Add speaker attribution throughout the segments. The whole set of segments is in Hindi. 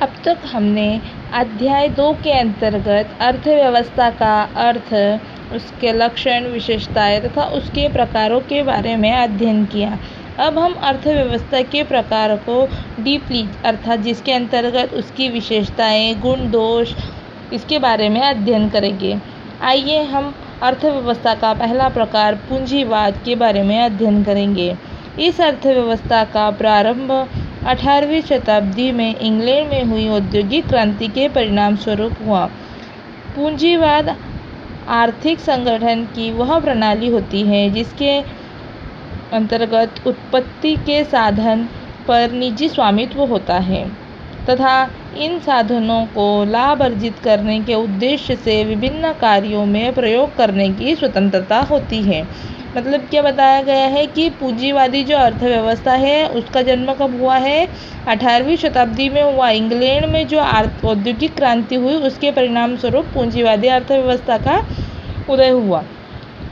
Speaker 1: अब तक हमने अध्याय 2 के अंतर्गत अर्थव्यवस्था का अर्थ, उसके लक्षण, विशेषताएं तथा उसके प्रकारों के बारे में अध्ययन किया। अब हम अर्थव्यवस्था के प्रकार को डीपली अर्थात जिसके अंतर्गत उसकी विशेषताएं, गुण, दोष, इसके बारे में अध्ययन करेंगे। आइए हम अर्थव्यवस्था का पहला प्रकार पूंजीवाद के बारे में अध्ययन करेंगे। इस अर्थव्यवस्था का प्रारंभ 18वीं शताब्दी में इंग्लैंड में हुई औद्योगिक क्रांति के परिणाम स्वरूप हुआ। पूंजीवाद आर्थिक संगठन की वह प्रणाली होती है जिसके अंतर्गत उत्पत्ति के साधन पर निजी स्वामित्व होता है तथा इन साधनों को लाभ अर्जित करने के उद्देश्य से विभिन्न कार्यों में प्रयोग करने की स्वतंत्रता होती है। मतलब क्या बताया गया है कि पूंजीवादी जो अर्थव्यवस्था है उसका जन्म कब हुआ है? 18वीं शताब्दी में हुआ। इंग्लैंड में जो औद्योगिक क्रांति हुई उसके परिणाम स्वरूप पूंजीवादी अर्थव्यवस्था का उदय हुआ।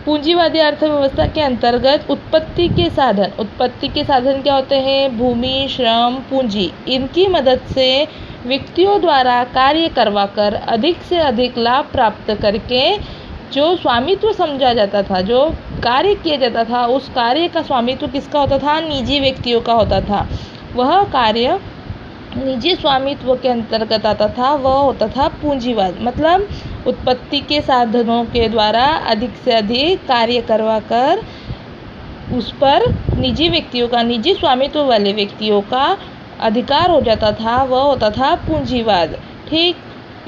Speaker 1: पूंजीवादी अर्थव्यवस्था के अंतर्गत उत्पत्ति के साधन क्या होते हैं? भूमि, श्रम, पूंजी। इनकी मदद से व्यक्तियों द्वारा कार्य करवाकर अधिक से अधिक लाभ प्राप्त करके जो स्वामित्व समझा जाता था, जो कार्य किया जाता था, उस कार्य का स्वामित्व किसका होता था? निजी व्यक्तियों का होता था। वह कार्य निजी स्वामित्व के अंतर्गत आता था, वह होता था पूंजीवाद। मतलब उत्पत्ति के साधनों के द्वारा अधिक से अधिक कार्य करवाकर उस पर निजी स्वामित्व वाले व्यक्तियों का अधिकार हो जाता था, वह होता था पूंजीवाद। ठीक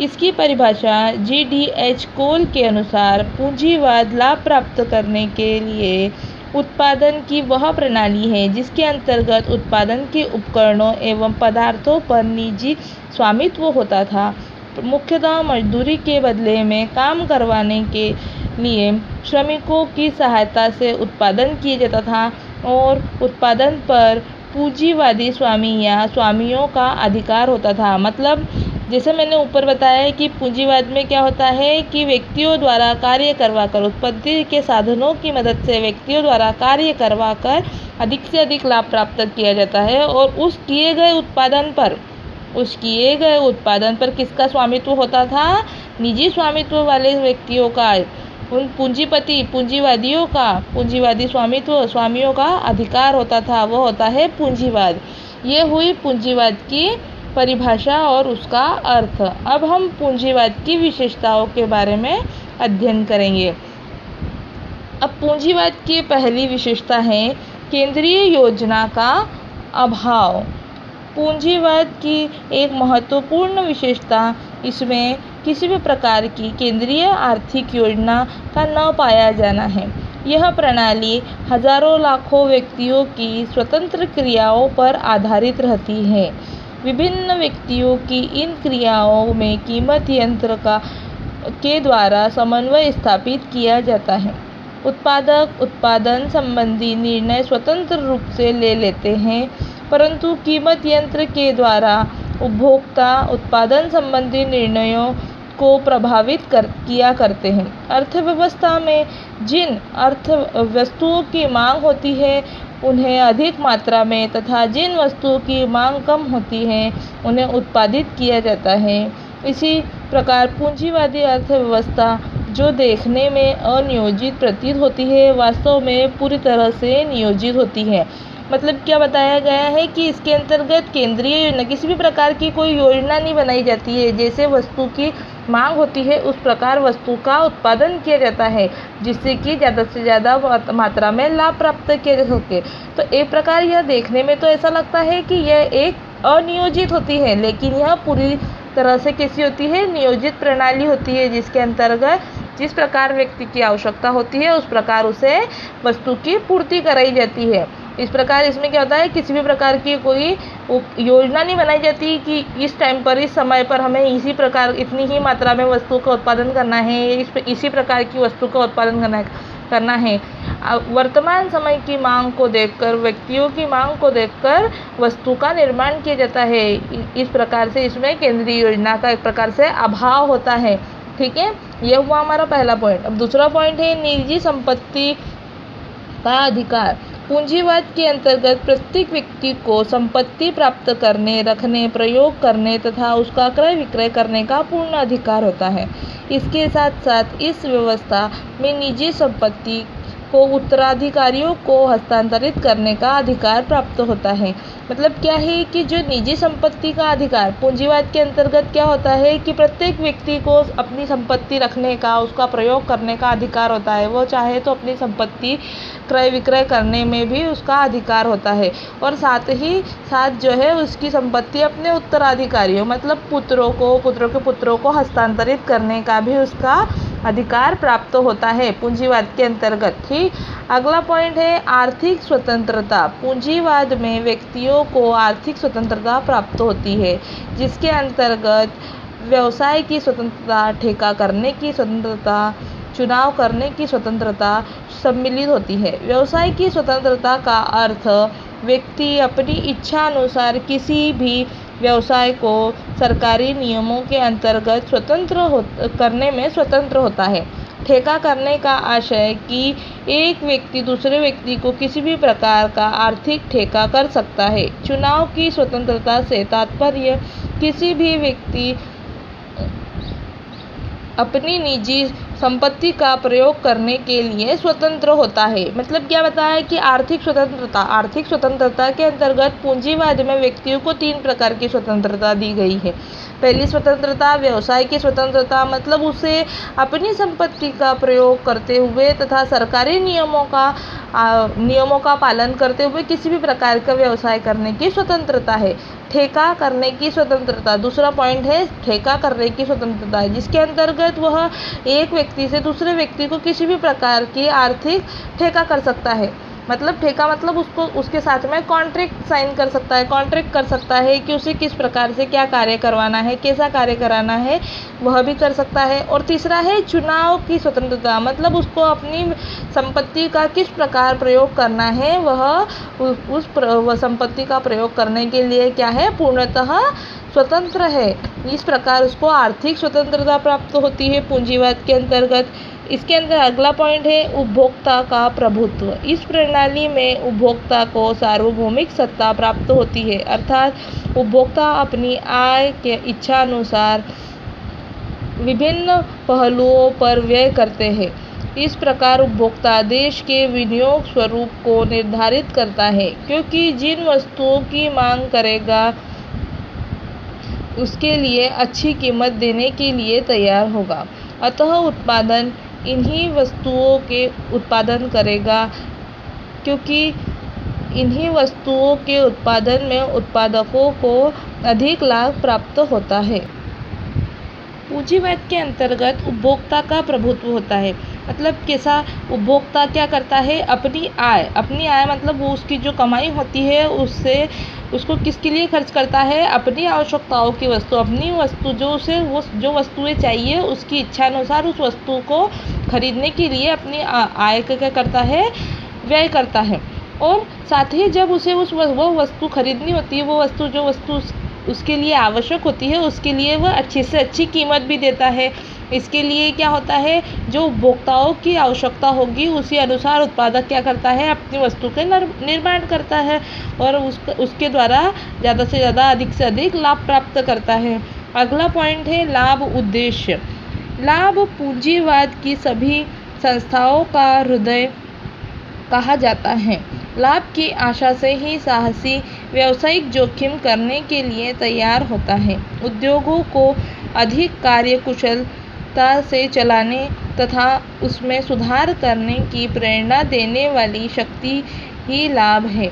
Speaker 1: इसकी परिभाषा GDH कोल के अनुसार पूंजीवाद लाभ प्राप्त करने के लिए उत्पादन की वह प्रणाली है जिसके अंतर्गत उत्पादन के उपकरणों एवं पदार्थों पर निजी स्वामित्व होता था। मुख्यतः मजदूरी के बदले में काम करवाने के लिए श्रमिकों की सहायता से उत्पादन किया जाता था और उत्पादन पर पूंजीवादी स्वामी या स्वामियों का अधिकार होता था। मतलब जैसे मैंने ऊपर बताया है कि पूंजीवाद में क्या होता है कि व्यक्तियों द्वारा कार्य करवाकर, उत्पत्ति के साधनों की मदद से व्यक्तियों द्वारा कार्य करवाकर अधिक से अधिक लाभ प्राप्त किया जाता है और उस किए गए उत्पादन पर किसका स्वामित्व होता था? निजी स्वामित्व वाले व्यक्तियों का, उन पूंजीवादी स्वामियों का अधिकार होता था, वो होता है पूंजीवाद। ये हुई पूंजीवाद की परिभाषा और उसका अर्थ। अब हम पूंजीवाद की विशेषताओं के बारे में अध्ययन करेंगे। अब पूंजीवाद की पहली विशेषता है केंद्रीय योजना का अभाव। पूंजीवाद की एक महत्वपूर्ण विशेषता इसमें किसी भी प्रकार की केंद्रीय आर्थिक योजना का न पाया जाना है। यह प्रणाली हजारों लाखों व्यक्तियों की स्वतंत्र क्रियाओं पर आधारित रहती है। विभिन्न व्यक्तियों की इन क्रियाओं में कीमत यंत्र के द्वारा समन्वय स्थापित किया जाता है। उत्पादक उत्पादन संबंधी निर्णय स्वतंत्र रूप से ले लेते हैं, परंतु कीमत यंत्र के द्वारा उपभोक्ता उत्पादन संबंधी निर्णयों को प्रभावित किया करते हैं। अर्थव्यवस्था में जिन वस्तुओं की मांग होती है उन्हें अधिक मात्रा में तथा जिन वस्तुओं की मांग कम होती है उन्हें उत्पादित किया जाता है। इसी प्रकार पूंजीवादी अर्थव्यवस्था जो देखने में अनियोजित प्रतीत होती है, वास्तव में पूरी तरह से नियोजित होती है। मतलब क्या बताया गया है कि इसके अंतर्गत केंद्रीय योजना, किसी भी प्रकार की कोई योजना नहीं बनाई जाती है। जैसे वस्तु की मांग होती है उस प्रकार वस्तु का उत्पादन किया जाता है जिससे कि ज़्यादा से ज़्यादा मात्रा में लाभ प्राप्त किया जा सके। तो एक प्रकार यह देखने में तो ऐसा लगता है कि यह एक अनियोजित होती है, लेकिन यह पूरी तरह से कैसी होती है? नियोजित प्रणाली होती है, जिसके अंतर्गत जिस प्रकार व्यक्ति की आवश्यकता होती है उस प्रकार उसे वस्तु की पूर्ति कराई जाती है। इस प्रकार इसमें क्या होता है, किसी भी प्रकार की कोई योजना नहीं बनाई जाती कि इस टाइम पर, इस समय पर हमें इतनी ही मात्रा में वस्तु का उत्पादन करना है, इसी प्रकार की वस्तु का उत्पादन करना है। वर्तमान समय की मांग को देखकर, व्यक्तियों की मांग को देखकर वस्तु का निर्माण किया जाता है। इस प्रकार से इसमें केंद्रीय योजना का एक प्रकार से अभाव होता है। ठीक है, यह हुआ हमारा पहला पॉइंट। अब दूसरा पॉइंट है निजी संपत्ति का अधिकार। पूंजीवाद के अंतर्गत प्रत्येक व्यक्ति को संपत्ति प्राप्त करने, रखने, प्रयोग करने तथा उसका क्रय विक्रय करने का पूर्ण अधिकार होता है। इसके साथ साथ इस व्यवस्था में निजी संपत्ति को उत्तराधिकारियों को हस्तांतरित करने का अधिकार प्राप्त होता है। मतलब क्या है कि जो निजी संपत्ति का अधिकार पूंजीवाद के अंतर्गत क्या होता है कि प्रत्येक व्यक्ति को अपनी संपत्ति रखने का, उसका प्रयोग करने का अधिकार होता है। वो चाहे तो अपनी संपत्ति क्रय विक्रय करने में भी उसका अधिकार होता है और साथ ही साथ जो है उसकी संपत्ति अपने उत्तराधिकारियों मतलब पुत्रों के पुत्रों को हस्तांतरित करने का भी उसका अधिकार प्राप्त होता है पूंजीवाद के अंतर्गत। ठीक, अगला पॉइंट है आर्थिक स्वतंत्रता। पूंजीवाद में व्यक्तियों को आर्थिक स्वतंत्रता प्राप्त होती है, जिसके अंतर्गत व्यवसाय की स्वतंत्रता, ठेका करने की स्वतंत्रता, चुनाव करने की स्वतंत्रता सम्मिलित होती है। व्यवसाय की स्वतंत्रता का अर्थ व्यक्ति अपनी इच्छा अनुसार किसी भी व्यवसाय को सरकारी नियमों के अंतर्गत करने में स्वतंत्र होता है। ठेका करने का आशय कि एक व्यक्ति दूसरे व्यक्ति को किसी भी प्रकार का आर्थिक ठेका कर सकता है। चुनाव की स्वतंत्रता से तात्पर्य किसी भी व्यक्ति अपनी निजी संपत्ति का प्रयोग करने के लिए स्वतंत्र होता है। मतलब क्या बताया कि आर्थिक स्वतंत्रता के अंतर्गत पूंजीवाद में व्यक्तियों को 3 प्रकार की स्वतंत्रता दी गई है। पहली स्वतंत्रता व्यवसाय की स्वतंत्रता, मतलब उसे अपनी संपत्ति का प्रयोग करते हुए तथा सरकारी नियमों का पालन करते हुए किसी भी प्रकार का व्यवसाय करने की स्वतंत्रता है। ठेका करने की स्वतंत्रता, दूसरा पॉइंट है ठेका करने की स्वतंत्रता, जिसके अंतर्गत वह एक व्यक्ति से दूसरे व्यक्ति को किसी भी प्रकार की आर्थिक ठेका कर सकता है। मतलब ठेका मतलब उसको उसके साथ में कॉन्ट्रैक्ट साइन कर सकता है, कॉन्ट्रैक्ट कर सकता है कि उसे किस प्रकार से क्या कार्य करवाना है, कैसा कार्य कराना है, वह भी कर सकता है। और तीसरा है चुनाव की स्वतंत्रता, मतलब उसको अपनी संपत्ति का किस प्रकार प्रयोग करना है, वह संपत्ति का प्रयोग करने के लिए क्या है, पूर्णतः स्वतंत्र है। इस प्रकार उसको आर्थिक स्वतंत्रता प्राप्त होती है पूंजीवाद के अंतर्गत। इसके अंदर अगला पॉइंट है उपभोक्ता का प्रभुत्व। इस प्रणाली में उपभोक्ता को सार्वभौमिक सत्ता प्राप्त होती है, अर्थात उपभोक्ता अपनी आय के इच्छा अनुसार विभिन्न पहलुओं पर व्यय करते हैं। इस प्रकार उपभोक्ता देश के विनियोग स्वरूप को निर्धारित करता है, क्योंकि जिन वस्तुओं की मांग करेगा उसके लिए अच्छी कीमत देने के लिए तैयार होगा। अतः उत्पादन इन्हीं वस्तुओं के उत्पादन करेगा, क्योंकि इन्हीं वस्तुओं के उत्पादन में उत्पादकों को अधिक लाभ प्राप्त होता है। पूंजीवाद के अंतर्गत उपभोक्ता का प्रभुत्व होता है। मतलब कैसा, उपभोक्ता क्या करता है, अपनी आय मतलब वो उसकी जो कमाई होती है उसको किसके लिए खर्च करता है, अपनी आवश्यकताओं की वस्तु, अपनी वस्तु जो वस्तुएं चाहिए उसकी इच्छा अनुसार उस वस्तु को खरीदने के लिए अपनी आय का क्या करता है, व्यय करता है। और साथ ही जब उसे वो वस्तु खरीदनी होती है, वो वस्तु उसके लिए आवश्यक होती है, उसके लिए वह अच्छी से अच्छी कीमत भी देता है। इसके लिए क्या होता है, जो उपभोक्ताओं की आवश्यकता होगी उसी अनुसार उत्पादक क्या करता है, अपनी वस्तु के निर्माण करता है और उसके द्वारा ज़्यादा से ज़्यादा, अधिक से अधिक लाभ प्राप्त करता है। अगला पॉइंट है लाभ उद्देश्य। लाभ पूंजीवाद की सभी संस्थाओं का हृदय कहा जाता है। लाभ की आशा से ही साहसी व्यावसायिक जोखिम करने के लिए तैयार होता है। उद्योगों को अधिक कार्यकुशलता से चलाने तथा उसमें सुधार करने की प्रेरणा देने वाली शक्ति ही लाभ है।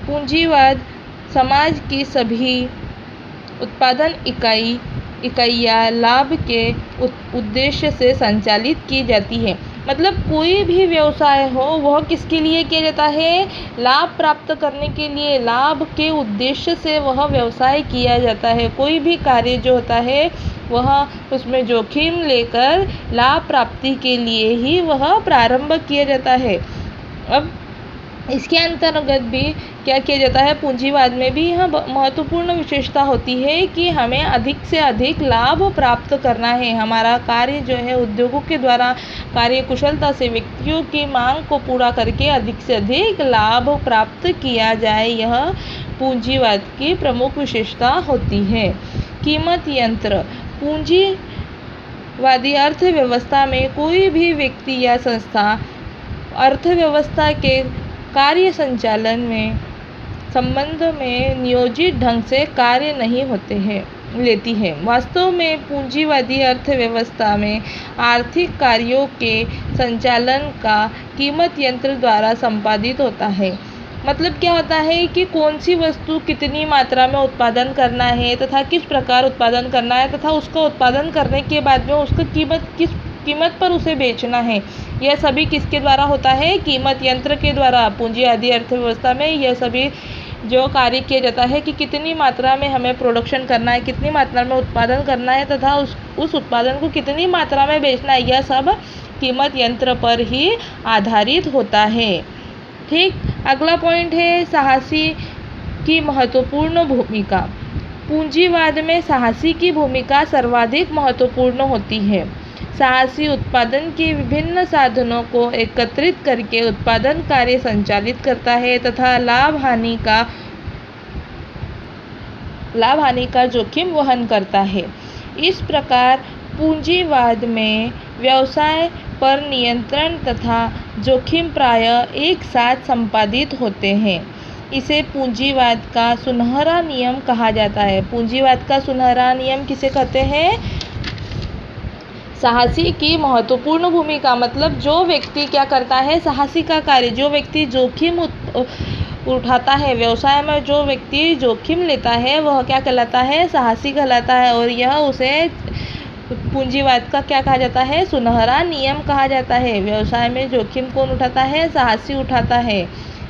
Speaker 1: पूंजीवाद समाज की सभी उत्पादन इकाइयाँ लाभ के उद्देश्य से संचालित की जाती है। मतलब कोई भी व्यवसाय हो वह किसके लिए किया जाता है, लाभ प्राप्त करने के लिए, लाभ के उद्देश्य से वह व्यवसाय किया जाता है। कोई भी कार्य जो होता है वह उसमें जोखिम लेकर लाभ प्राप्ति के लिए ही वह प्रारंभ किया जाता है। अब इसके अंतर्गत भी क्या किया जाता है, पूंजीवाद में भी यह महत्वपूर्ण विशेषता होती है कि हमें अधिक से अधिक लाभ प्राप्त करना है। हमारा कार्य जो है उद्योगों के द्वारा कार्य कुशलता से व्यक्तियों की मांग को पूरा करके अधिक से अधिक लाभ प्राप्त किया जाए, यह पूंजीवाद की प्रमुख विशेषता होती है। कीमत यंत्र। पूंजीवादी अर्थव्यवस्था में कोई भी व्यक्ति या संस्था अर्थव्यवस्था के कार्य संचालन में संबंध में नियोजित ढंग से कार्य नहीं लेती है। वास्तव में पूंजीवादी अर्थव्यवस्था में आर्थिक कार्यों के संचालन का कीमत यंत्र द्वारा संपादित होता है। मतलब क्या होता है कि कौन सी वस्तु कितनी मात्रा में उत्पादन करना है तथा किस प्रकार उत्पादन करना है तथा उसका उत्पादन करने के बाद में उसका किस कीमत पर उसे बेचना है, यह सभी किसके द्वारा होता है, कीमत यंत्र के द्वारा। पूंजीवादी अर्थव्यवस्था में यह सभी जो कार्य किया जाता है कि कितनी मात्रा में हमें प्रोडक्शन करना है, कितनी मात्रा में उत्पादन करना है तथा उस उत्पादन को कितनी मात्रा में बेचना है, यह सब कीमत यंत्र पर ही आधारित होता है। ठीक, अगला पॉइंट है साहसी की महत्वपूर्ण भूमिका। पूंजीवाद में साहसी की भूमिका सर्वाधिक महत्वपूर्ण होती है। साहसी उत्पादन के विभिन्न साधनों को एकत्रित करके उत्पादन कार्य संचालित करता है तथा लाभ हानि का जोखिम वहन करता है। इस प्रकार पूंजीवाद में व्यवसाय पर नियंत्रण तथा जोखिम प्रायः एक साथ संपादित होते हैं। इसे पूंजीवाद का सुनहरा नियम कहा जाता है। पूंजीवाद का सुनहरा नियम किसे कहते हैं? साहसी की महत्वपूर्ण भूमिका, मतलब जो व्यक्ति क्या करता है, साहसी का कार्य, जो व्यक्ति जोखिम उठाता है, व्यवसाय में जो व्यक्ति जोखिम लेता है वह क्या कहलाता है, साहसी कहलाता है। और यह उसे पूंजीवाद का क्या कहा जाता है, सुनहरा नियम कहा जाता है। व्यवसाय में जोखिम कौन उठाता है, साहसी उठाता है,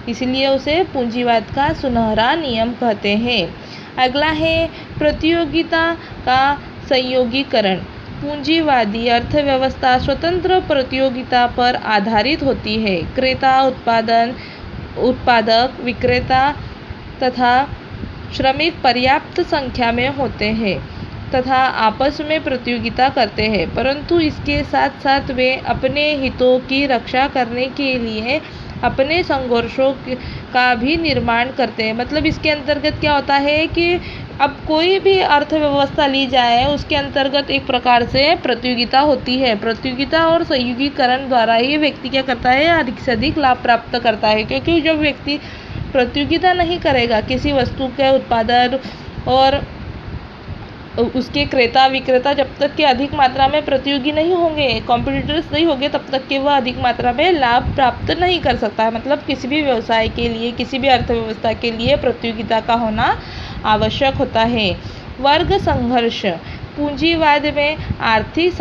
Speaker 1: इसलिए उसे पूंजीवाद का सुनहरा नियम कहते हैं। अगला है प्रतियोगिता का संयोगीकरण। पूंजीवादी अर्थव्यवस्था स्वतंत्र प्रतियोगिता पर आधारित होती है। क्रेता, उत्पादक, विक्रेता तथा श्रमिक पर्याप्त संख्या में होते हैं तथा आपस में प्रतियोगिता करते हैं, परंतु इसके साथ साथ वे अपने हितों की रक्षा करने के लिए अपने संघर्षों का भी निर्माण करते हैं। मतलब इसके अंतर्गत क्या होता है कि अब कोई भी अर्थव्यवस्था ली जाए उसके अंतर्गत एक प्रकार से प्रतियोगिता होती है। प्रतियोगिता और संयोगीकरण द्वारा ही व्यक्ति क्या करता है, अधिक से अधिक लाभ प्राप्त करता है। क्योंकि जब व्यक्ति प्रतियोगिता नहीं करेगा किसी वस्तु के उत्पादन और उसके क्रेता विक्रेता जब तक के अधिक मात्रा में प्रतियोगी नहीं होंगे, कॉम्पिटिटर्स नहीं होंगे, तब तक के वह अधिक मात्रा में लाभ प्राप्त नहीं कर सकता है। मतलब किसी भी व्यवसाय के लिए, किसी भी अर्थव्यवस्था के लिए प्रतियोगिता का होना आवश्यक होता है। वर्ग संघर्ष। पूंजीवाद में आर्थिक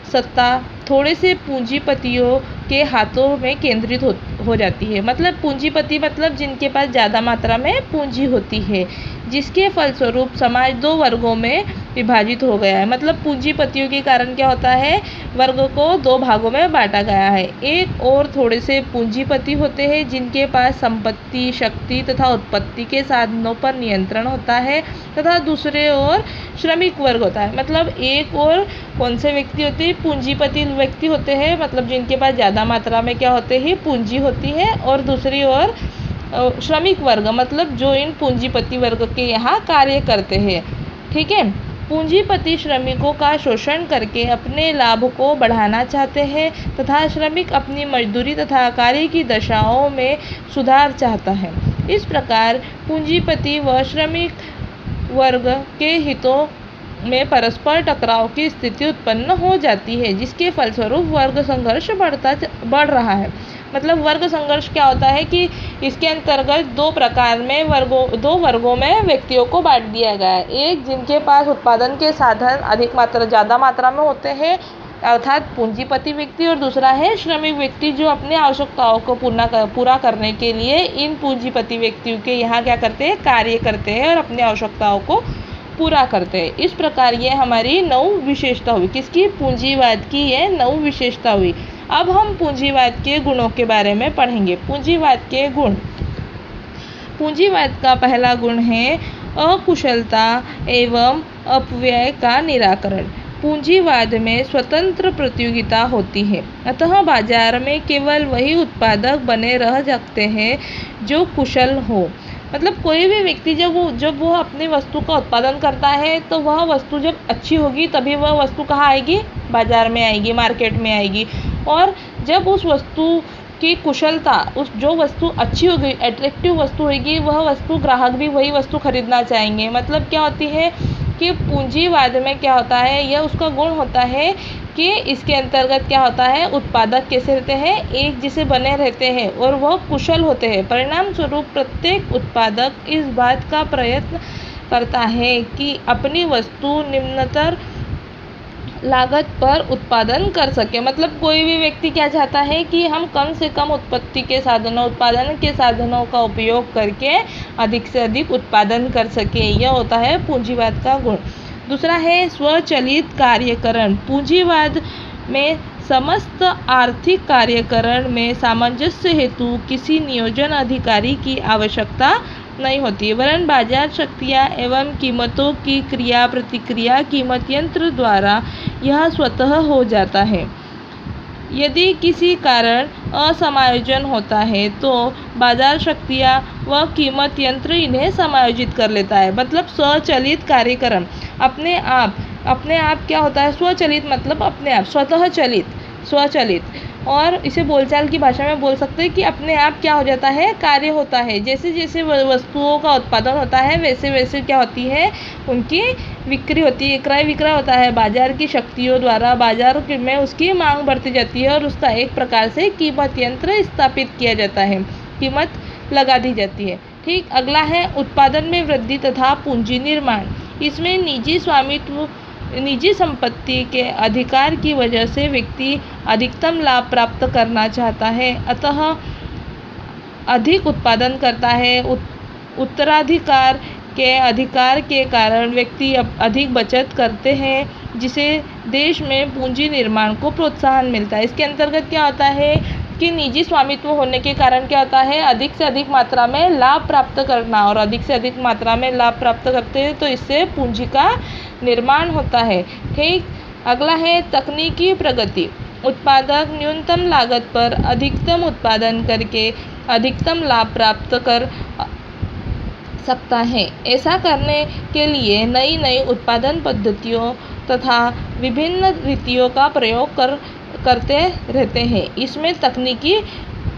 Speaker 1: सत्ता थोड़े से पूंजीपतियों के हाथों में केंद्रित हो जाती है। मतलब पूंजीपति मतलब जिनके पास ज़्यादा मात्रा में पूंजी होती है, जिसके फलस्वरूप समाज दो वर्गों में विभाजित हो गया है। मतलब पूंजीपतियों के कारण क्या होता है, वर्ग को दो भागों में बांटा गया है। एक और थोड़े से पूंजीपति होते हैं जिनके पास संपत्ति, शक्ति तथा उत्पत्ति के साधनों पर नियंत्रण होता है तथा दूसरे ओर श्रमिक वर्ग होता है। मतलब एक और कौन से व्यक्ति होते हैं, पूंजीपति व्यक्ति होते हैं, मतलब जिनके पास ज़्यादा मात्रा में क्या होते हैं, पूंजी होती है, और दूसरी ओर श्रमिक वर्ग, मतलब जो इन पूंजीपति वर्ग के यहाँ कार्य करते हैं। ठीक है, पूंजीपति श्रमिकों का शोषण करके अपने लाभ को बढ़ाना चाहते हैं तथा श्रमिक अपनी मजदूरी तथा कार्य की दशाओं में सुधार चाहता है। इस प्रकार पूंजीपति व श्रमिक वर्ग के हितों में परस्पर टकराव की स्थिति उत्पन्न हो जाती है, जिसके फलस्वरूप वर्ग संघर्ष बढ़ रहा है। मतलब वर्ग संघर्ष क्या होता है कि इसके अंतर्गत दो वर्गों में व्यक्तियों को बांट दिया गया है। एक जिनके पास उत्पादन के साधन ज़्यादा मात्रा में होते हैं अर्थात पूंजीपति व्यक्ति, और दूसरा है श्रमिक व्यक्ति जो अपने आवश्यकताओं को पूरा करने के लिए इन पूंजीपति व्यक्तियों के यहाँ क्या करते हैं, कार्य करते हैं और अपनी आवश्यकताओं को पूरा करते हैं। इस प्रकार ये हमारी 9 विशेषता हुई। किसकी? पूंजीवाद की ये 9 विशेषता हुई। अब हम पूंजीवाद के गुणों के बारे में पढ़ेंगे। पूंजीवाद के गुण। पूंजीवाद का पहला गुण है अकुशलता एवं अपव्यय का निराकरण। पूंजीवाद में स्वतंत्र प्रतियोगिता होती है, अतः बाजार में केवल वही उत्पादक बने रह सकते हैं जो कुशल हो। मतलब कोई भी व्यक्ति जब वो अपनी वस्तु का उत्पादन करता है तो वह वस्तु जब अच्छी होगी तभी वह वस्तु कहाँ आएगी, बाजार में आएगी, मार्केट में आएगी। और जब उस वस्तु की कुशलता, उस जो वस्तु अच्छी होगी, अट्रैक्टिव वस्तु होगी, वह वस्तु ग्राहक भी वही वस्तु खरीदना चाहेंगे। मतलब क्या होती है कि पूंजीवाद में क्या होता है, यह उसका गुण होता है कि इसके अंतर्गत क्या होता है, उत्पादक कैसे रहते हैं, एक जैसे बने रहते हैं और वह कुशल होते हैं। परिणाम स्वरूप प्रत्येक उत्पादक इस बात का प्रयत्न करता है कि अपनी वस्तु निम्नतर लागत पर उत्पादन कर सके। मतलब कोई भी व्यक्ति क्या चाहता है कि हम कम से कम उत्पत्ति के साधनों, उत्पादन के साधनों का उपयोग करके अधिक से अधिक उत्पादन कर सके। यह होता है पूंजीवाद का गुण। दूसरा है स्वचालित कार्यकरण। पूंजीवाद में समस्त आर्थिक कार्यकरण में सामंजस्य हेतु किसी नियोजन अधिकारी की आवश्यकता नहीं होती, वरन बाजार शक्तियाँ एवं कीमतों की क्रिया प्रतिक्रिया कीमत यंत्र द्वारा यह स्वतः हो जाता है। यदि किसी कारण असमायोजन होता है तो बाजार शक्तियाँ व कीमत यंत्र इन्हें समायोजित कर लेता है। मतलब स्वचालित कार्यकरण अपने आप क्या होता है, स्वचालित मतलब अपने आप, स्वतः चलित, स्वचालित। और इसे बोलचाल की भाषा में बोल सकते हैं कि अपने आप क्या हो जाता है, कार्य होता है। जैसे जैसे वस्तुओं का उत्पादन होता है वैसे वैसे क्या होती है, उनकी बिक्री होती है, क्रय विक्रय होता है। बाजार की शक्तियों द्वारा बाजार में उसकी मांग बढ़ती जाती है और उसका एक प्रकार से कीमत यंत्र स्थापित किया जाता है, कीमत लगा दी जाती है। ठीक, अगला है उत्पादन में वृद्धि तथा पूंजी निर्माण। इसमें निजी संपत्ति के अधिकार की वजह से व्यक्ति अधिकतम लाभ प्राप्त करना चाहता है, अतः अधिक उत्पादन करता है। उत्तराधिकार के अधिकार के कारण व्यक्ति अधिक बचत करते हैं, जिसे देश में पूंजी निर्माण को प्रोत्साहन मिलता है। इसके अंतर्गत क्या होता है कि निजी स्वामित्व होने के कारण क्या होता है, अधिक से अधिक मात्रा में लाभ प्राप्त करना, और अधिक से अधिक मात्रा में लाभ प्राप्त करते हैं तो इससे पूंजी का निर्माण होता है। ठीक, अगला है तकनीकी प्रगति। उत्पादक न्यूनतम लागत पर अधिकतम उत्पादन करके अधिकतम लाभ प्राप्त कर सकता है। ऐसा करने के लिए नई नई उत्पादन पद्धतियों तथा विभिन्न रीतियों का प्रयोग करते रहते हैं। इसमें तकनीकी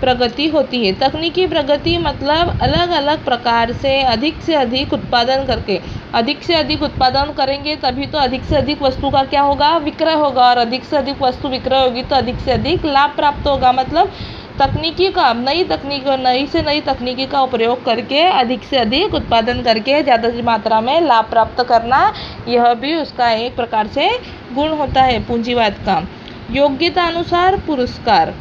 Speaker 1: प्रगति होती है। तकनीकी प्रगति मतलब अलग अलग प्रकार से अधिक उत्पादन करके, अधिक से अधिक उत्पादन करेंगे तभी तो अधिक से अधिक वस्तु का क्या होगा, विक्रय होगा, और अधिक से अधिक वस्तु विक्रय होगी तो अधिक से अधिक लाभ प्राप्त होगा। मतलब नई से नई तकनीकी का प्रयोग करके अधिक से अधिक उत्पादन करके ज़्यादा मात्रा में लाभ प्राप्त करना, यह भी उसका एक प्रकार से गुण होता है पूंजीवाद का। योग्यता अनुसार पुरस्कार।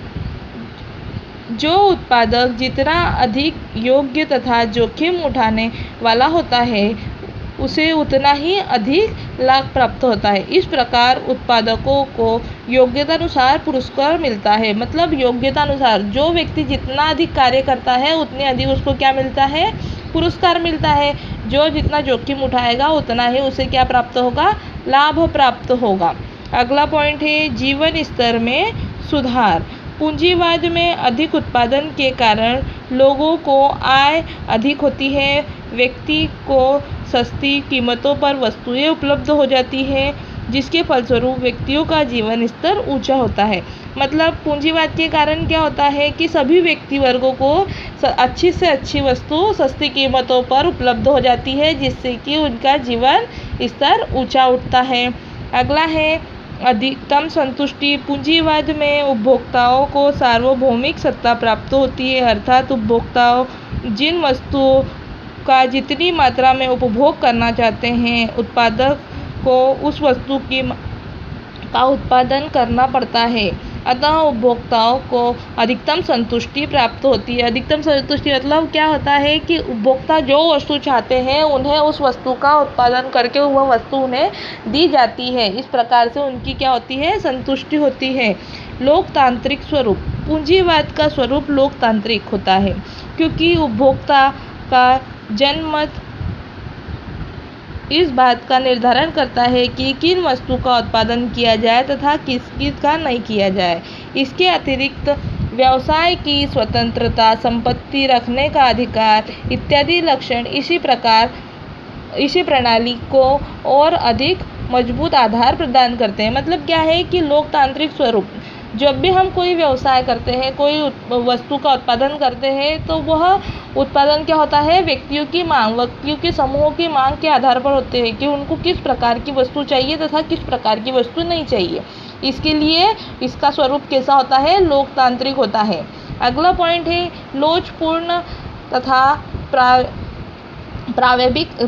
Speaker 1: जो उत्पादक जितना अधिक योग्य तथा जोखिम उठाने वाला होता है उसे उतना ही अधिक लाभ प्राप्त होता है। इस प्रकार उत्पादकों को योग्यता अनुसार पुरस्कार मिलता है। मतलब योग्यता अनुसार जो व्यक्ति जितना अधिक कार्य करता है उतने अधिक उसको क्या मिलता है, पुरस्कार मिलता है। जो जितना जोखिम उठाएगा उतना ही उसे क्या प्राप्त होगा, लाभ प्राप्त होगा। अगला पॉइंट है जीवन स्तर में सुधार। पूंजीवाद में अधिक उत्पादन के कारण लोगों को आय अधिक होती है, व्यक्ति को सस्ती कीमतों पर वस्तुएं उपलब्ध हो जाती हैं, जिसके फलस्वरूप व्यक्तियों का जीवन स्तर ऊंचा होता है। मतलब पूंजीवाद के कारण क्या होता है कि सभी व्यक्ति वर्गों को अच्छी से अच्छी वस्तु सस्ती कीमतों पर उपलब्ध हो जाती है, जिससे कि उनका जीवन स्तर ऊंचा उठता है। अगला है अधिकतम संतुष्टि। पूंजीवाद में उपभोक्ताओं को सार्वभौमिक सत्ता प्राप्त होती है, अर्थात उपभोक्ताओं जिन वस्तुओं का जितनी मात्रा में उपभोग करना चाहते हैं, उत्पादक को उस वस्तु का उत्पादन करना पड़ता है, अतः उपभोक्ताओं को अधिकतम संतुष्टि प्राप्त होती है। अधिकतम संतुष्टि मतलब क्या होता है कि उपभोक्ता जो वस्तु चाहते हैं उन्हें उस वस्तु का उत्पादन करके वह वस्तु उन्हें दी जाती है। इस प्रकार से उनकी क्या होती है, संतुष्टि होती है। लोकतांत्रिक स्वरूप, पूंजीवाद का स्वरूप लोकतांत्रिक होता है क्योंकि उपभोक्ता का जनमत इस बात का निर्धारण करता है कि किन वस्तु का उत्पादन किया जाए तथा किस का नहीं किया जाए। इसके अतिरिक्त व्यवसाय की स्वतंत्रता, संपत्ति रखने का अधिकार इत्यादि लक्षण इसी प्रणाली को और अधिक मजबूत आधार प्रदान करते हैं। मतलब क्या है कि लोकतांत्रिक स्वरूप, जब भी हम कोई व्यवसाय करते हैं, कोई वस्तु का उत्पादन करते हैं, तो वह उत्पादन क्या होता है, व्यक्तियों की मांग, व्यक्तियों के समूहों की मांग के आधार पर होते हैं कि उनको किस प्रकार की वस्तु चाहिए तथा किस प्रकार की वस्तु नहीं चाहिए। इसके लिए इसका स्वरूप कैसा होता है, लोकतांत्रिक होता है। अगला पॉइंट है लोचपूर्ण तथा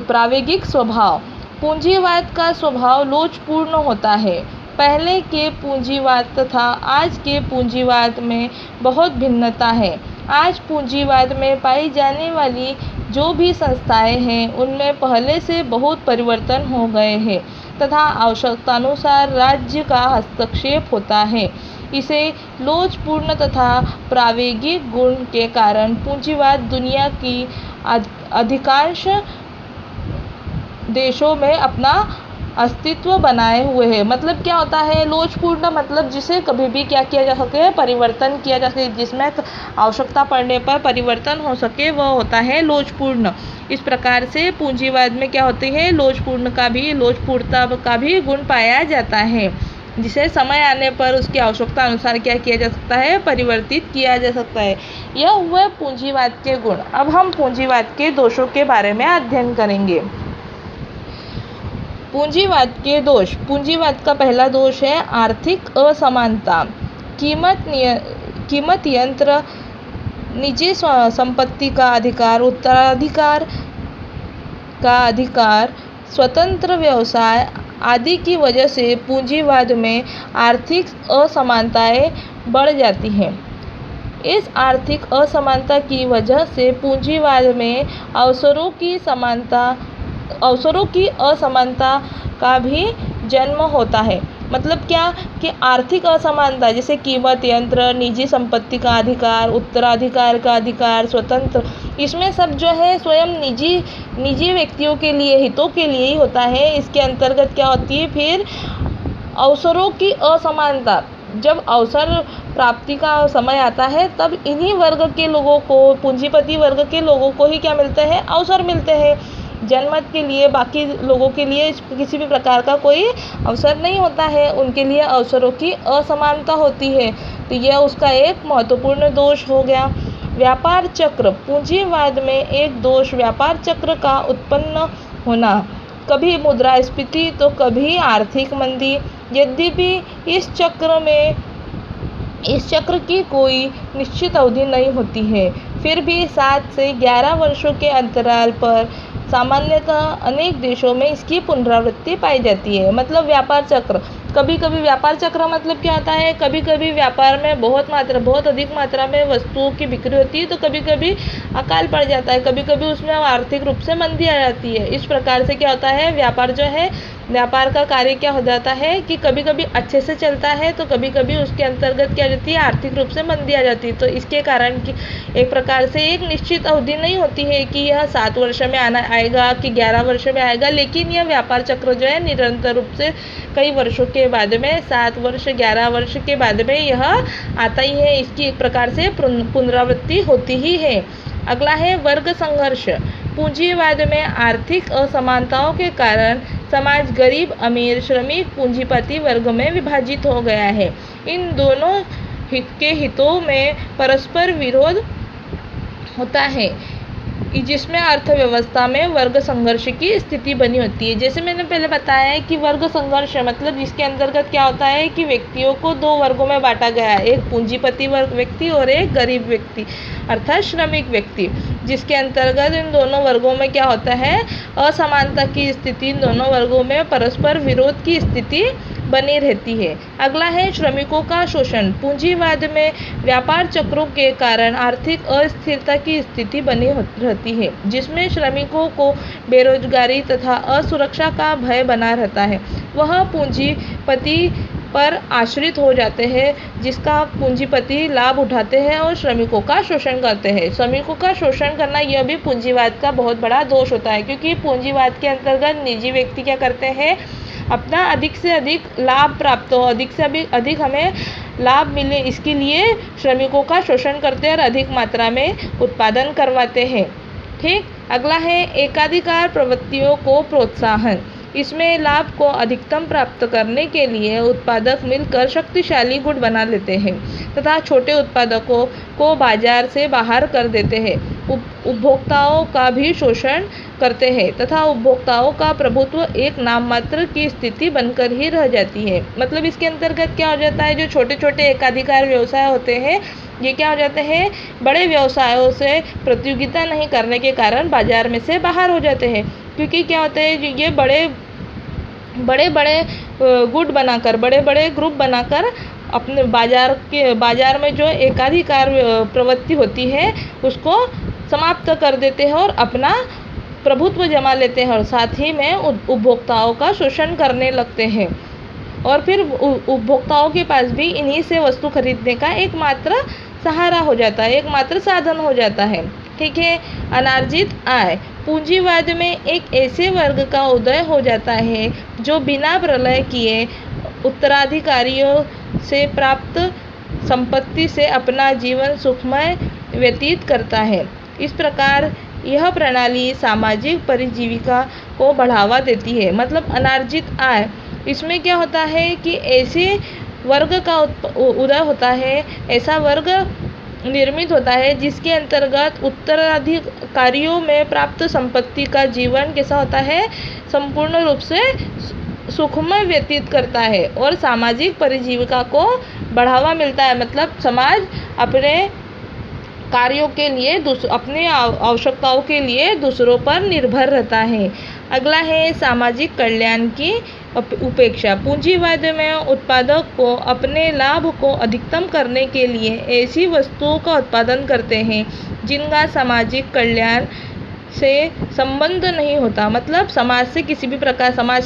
Speaker 1: प्रावेगिक स्वभाव। पूंजीवाद का स्वभाव लोचपूर्ण होता है। पहले के पूंजीवाद तथा आज के पूंजीवाद में बहुत भिन्नता है। आज पूंजीवाद में पाई जाने वाली जो भी संस्थाएं हैं उनमें पहले से बहुत परिवर्तन हो गए हैं तथा आवश्यकतानुसार राज्य का हस्तक्षेप होता है। इसे लोचपूर्ण तथा प्रावेगिक गुण के कारण पूंजीवाद दुनिया की अधिकांश देशों में अपना अस्तित्व बनाए हुए है। मतलब क्या होता है, लोचपूर्ण मतलब जिसे कभी भी क्या किया जा सके, परिवर्तन किया जा सके, जिसमें आवश्यकता पड़ने पर परिवर्तन हो सके, वह होता है लोचपूर्ण। इस प्रकार से पूंजीवाद में क्या होती है, लोचपूर्णता का भी गुण पाया जाता है, जिसे समय आने पर उसकी आवश्यकता अनुसार क्या किया जा सकता है, परिवर्तित किया जा सकता है। यह हुए पूंजीवाद के गुण। अब हम पूंजीवाद के दोषों के बारे में अध्ययन करेंगे। पूंजीवाद के दोष। पूंजीवाद का पहला दोष है आर्थिक असमानता। कीमत यंत्र, निजी संपत्ति का अधिकार, उत्तराधिकार का अधिकार, स्वतंत्र व्यवसाय आदि की वजह से पूंजीवाद में आर्थिक असमानताएं बढ़ जाती हैं। इस आर्थिक असमानता की वजह से पूंजीवाद में अवसरों की असमानता का भी जन्म होता है। मतलब क्या कि आर्थिक असमानता, जैसे कीमत यंत्र, निजी संपत्ति का अधिकार, उत्तराधिकार का अधिकार, स्वतंत्र, इसमें सब जो है स्वयं निजी व्यक्तियों के लिए, हितों के लिए ही होता है। इसके अंतर्गत क्या होती है फिर अवसरों की असमानता। जब अवसर प्राप्ति का समय आता है तब इन्हीं वर्ग के लोगों को, पूंजीपति वर्ग के लोगों को ही क्या मिलते हैं, अवसर मिलते हैं। जनमत के लिए बाकी लोगों के लिए किसी भी प्रकार का कोई अवसर नहीं होता है, उनके लिए अवसरों की असमानता होती है। तो यह उसका एक महत्वपूर्ण दोष हो गया। व्यापार चक्र। पूंजीवाद में एक दोष व्यापार चक्र का उत्पन्न होना, कभी मुद्रास्फीति तो कभी आर्थिक मंदी। यद्यपि इस चक्र की कोई निश्चित अवधि नहीं होती है, फिर भी 7 से 11 वर्षों के अंतराल पर सामान्यतः अनेक देशों में इसकी पुनरावृत्ति पाई जाती है। मतलब व्यापार चक्र, कभी कभी व्यापार चक्र मतलब क्या होता है, कभी कभी व्यापार में बहुत अधिक मात्रा में वस्तुओं की बिक्री होती है, तो कभी कभी अकाल पड़ जाता है, कभी कभी उसमें आर्थिक रूप से मंदी आ जाती है। इस प्रकार से क्या होता है, व्यापार का कार्य क्या हो जाता है कि कभी कभी अच्छे से चलता है तो कभी कभी उसके अंतर्गत क्या जाती है, आर्थिक रूप से मंदी आ जाती है। तो इसके कारण कि एक प्रकार से एक निश्चित अवधि नहीं होती है कि यह 7 वर्ष में आएगा कि 11 वर्ष में आएगा, लेकिन यह व्यापार चक्र जो है निरंतर रूप से कई वर्षों के बाद में, 7 वर्ष 11 वर्ष के बाद में यह आता ही है। इसकी एक प्रकार से पुनरावृत्ति होती ही है। अगला है वर्ग संघर्ष। पूंजीवाद में आर्थिक असमानताओं के कारण समाज गरीब, अमीर, श्रमिक, पूंजीपति वर्ग में विभाजित हो गया है। इन दोनों हितों में परस्पर विरोध होता है, जिसमें अर्थव्यवस्था में वर्ग संघर्ष की स्थिति बनी होती है। जैसे मैंने पहले बताया है कि वर्ग संघर्ष मतलब जिसके अंतर्गत क्या होता है कि व्यक्तियों को 2 वर्गों में बांटा गया है, एक पूंजीपति वर्ग व्यक्ति और एक गरीब व्यक्ति अर्थात श्रमिक व्यक्ति, जिसके अंतर्गत इन दोनों वर्गों में क्या होता है, असमानता की स्थिति, इन दोनों वर्गों में परस्पर विरोध की स्थिति बनी रहती है। अगला है श्रमिकों का शोषण। पूंजीवाद में व्यापार चक्रों के कारण आर्थिक अस्थिरता की स्थिति बनी रहती है, जिसमें श्रमिकों को बेरोजगारी तथा असुरक्षा का भय बना रहता है। वह पूंजीपति पर आश्रित हो जाते हैं, जिसका पूंजीपति लाभ उठाते हैं और श्रमिकों का शोषण करते हैं। श्रमिकों का शोषण करना यह भी पूंजीवाद का बहुत बड़ा दोष होता है, क्योंकि पूंजीवाद के अंतर्गत निजी व्यक्ति क्या करते हैं, अपना अधिक से अधिक लाभ प्राप्त हो, अधिक से अधिक हमें लाभ मिले, इसके लिए श्रमिकों का शोषण करते हैं और अधिक मात्रा में उत्पादन करवाते हैं। ठीक। अगला है एकाधिकार प्रवृत्तियों को प्रोत्साहन। इसमें लाभ को अधिकतम प्राप्त करने के लिए उत्पादक मिलकर शक्तिशाली गुट बना लेते हैं तथा छोटे उत्पादकों को बाजार से बाहर कर देते हैं। उपभोक्ताओं का भी शोषण करते हैं तथा उपभोक्ताओं का प्रभुत्व एक नाममात्र की स्थिति बनकर ही रह जाती है। मतलब इसके अंतर्गत क्या हो जाता है, जो छोटे छोटे एकाधिकार व्यवसाय होते हैं, ये क्या हो जाते हैं, बड़े व्यवसायों से प्रतियोगिता नहीं करने के कारण बाजार में से बाहर हो जाते हैं। क्योंकि क्या होता है, ये बड़े गुट बनाकर, बड़े बड़े ग्रुप बनाकर अपने बाजार में जो एकाधिकार प्रवृत्ति होती है उसको समाप्त कर देते हैं और अपना प्रभुत्व जमा लेते हैं और साथ ही में उपभोक्ताओं का शोषण करने लगते हैं। और फिर उपभोक्ताओं के पास भी इन्हीं से वस्तु खरीदने का एकमात्र सहारा हो जाता है, एकमात्र साधन हो जाता है। ठीक है। अनार्जित आय। पूंजीवाद में एक ऐसे वर्ग का उदय हो जाता है जो बिना प्रलय किए उत्तराधिकारियों से प्राप्त संपत्ति से अपना जीवन सुखमय व्यतीत करता है। इस प्रकार यह प्रणाली सामाजिक परिजीविका को बढ़ावा देती है। मतलब अनार्जित आय, इसमें क्या होता है कि ऐसे वर्ग का उदय होता है, ऐसा वर्ग निर्मित होता है जिसके अंतर्गत उत्तराधिकारियों में प्राप्त संपत्ति का जीवन कैसा होता है, संपूर्ण रूप से सुखमय व्यतीत करता है और सामाजिक परिजीविका को बढ़ावा मिलता है। मतलब समाज अपने कार्यों के लिए अपने आवश्यकताओं के लिए दूसरों पर निर्भर रहता है। अगला है सामाजिक कल्याण की उपेक्षा। पूंजीवाद में उत्पादक को अपने लाभ को अधिकतम करने के लिए ऐसी वस्तुओं का उत्पादन करते हैं जिनका सामाजिक कल्याण से संबंध नहीं होता। मतलब समाज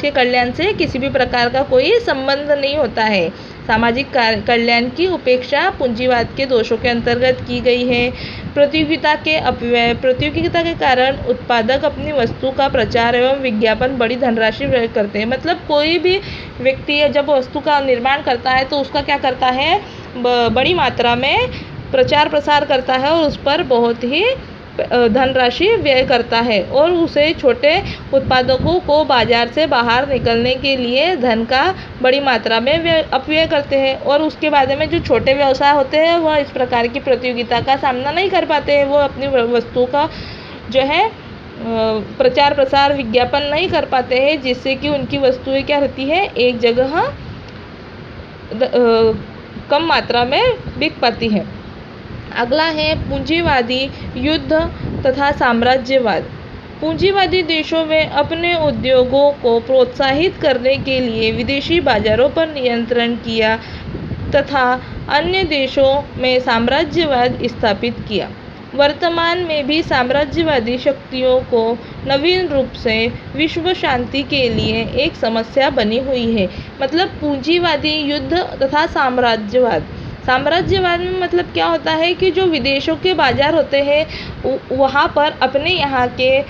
Speaker 1: के कल्याण से किसी भी प्रकार का कोई संबंध नहीं होता है। सामाजिक कल्याण की उपेक्षा पूंजीवाद के दोषों के अंतर्गत की गई है। प्रतियोगिता के अपव्यय। प्रतियोगिता के कारण उत्पादक अपनी वस्तु का प्रचार एवं विज्ञापन बड़ी धनराशि व्यय करते हैं। मतलब कोई भी व्यक्ति जब वस्तु का निर्माण करता है तो उसका क्या करता है, बड़ी मात्रा में प्रचार प्रसार करता है और उस पर बहुत ही धनराशि व्यय करता है और उसे छोटे उत्पादकों को बाजार से बाहर निकलने के लिए धन का बड़ी मात्रा में अपव्यय करते हैं। और उसके बाद में जो छोटे व्यवसाय होते हैं वह इस प्रकार की प्रतियोगिता का सामना नहीं कर पाते हैं, वो अपनी वस्तुओं का जो है प्रचार प्रसार विज्ञापन नहीं कर पाते हैं, जिससे कि उनकी वस्तुएं क्या रहती है, एक जगह कम मात्रा में बिक पाती है। अगला है पूंजीवादी युद्ध तथा साम्राज्यवाद। पूंजीवादी देशों में अपने उद्योगों को प्रोत्साहित करने के लिए विदेशी बाजारों पर नियंत्रण किया तथा अन्य देशों में साम्राज्यवाद स्थापित किया। वर्तमान में भी साम्राज्यवादी शक्तियों को नवीन रूप से विश्व शांति के लिए एक समस्या बनी हुई है। मतलब पूंजीवादी युद्ध तथा साम्राज्यवाद में मतलब क्या होता है कि जो विदेशों के बाजार होते हैं वहाँ पर अपने यहाँ के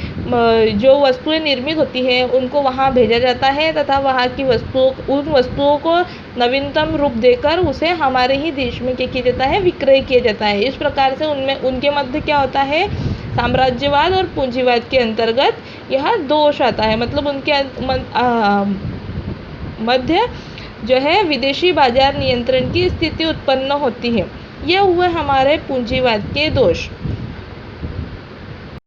Speaker 1: जो वस्तुएं निर्मित होती हैं उनको वहाँ भेजा जाता है तथा वहाँ की उन वस्तुओं को नवीनतम रूप देकर उसे हमारे ही देश में क्या किया जाता है, विक्रय किया जाता है। इस प्रकार से उनके मध्य क्या होता है, साम्राज्यवाद और पूंजीवाद के अंतर्गत यह दोष आता है। मतलब उनके मध्य जो है विदेशी बाजार नियंत्रण की स्थिति उत्पन्न होती है। यह हुए हमारे पूंजीवाद के दोष।